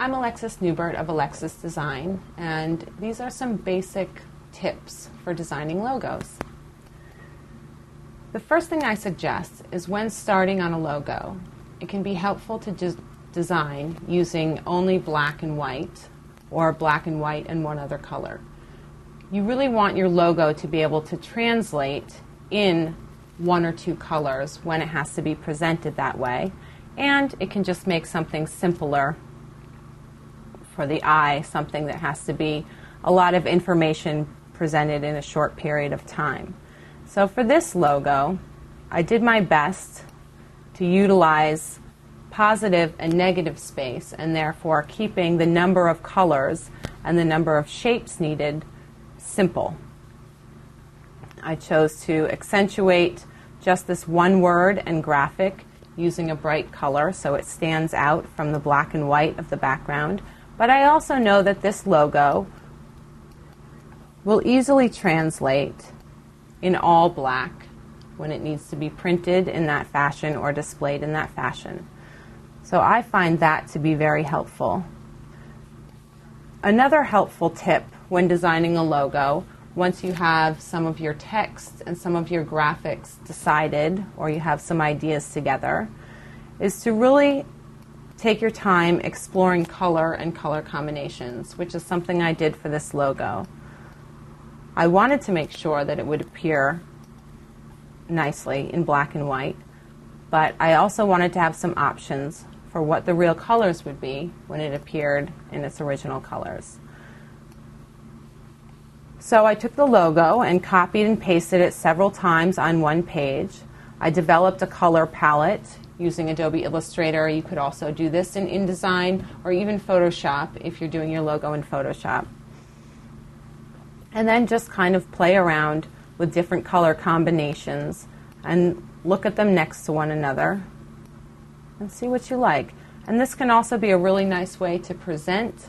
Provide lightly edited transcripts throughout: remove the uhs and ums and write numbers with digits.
I'm Alexis Newbert of Alexis Design, and these are some basic tips for designing logos. The first thing I suggest is when starting on a logo, it can be helpful to design using only black and white or black and white and one other color. You really want your logo to be able to translate in one or two colors when it has to be presented that way, and it can just make something simpler for the eye, something that has to be a lot of information presented in a short period of time. So for this logo, I did my best to utilize positive and negative space, and therefore keeping the number of colors and the number of shapes needed simple. I chose to accentuate just this one word and graphic using a bright color so it stands out from the black and white of the background. But I also know that this logo will easily translate in all black when it needs to be printed in that fashion or displayed in that fashion. So I find that to be very helpful. Another helpful tip when designing a logo, once you have some of your text and some of your graphics decided, or you have some ideas together, is to really take your time exploring color and color combinations, which is something I did for this logo. I wanted to make sure that it would appear nicely in black and white, but I also wanted to have some options for what the real colors would be when it appeared in its original colors. So I took the logo and copied and pasted it several times on one page. I developed a color palette using Adobe Illustrator. You could also do this in InDesign or even Photoshop if you're doing your logo in Photoshop. And then just kind of play around with different color combinations and look at them next to one another and see what you like. And this can also be a really nice way to present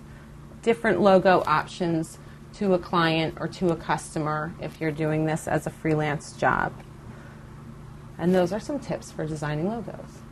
different logo options to a client or to a customer if you're doing this as a freelance job. And those are some tips for designing logos.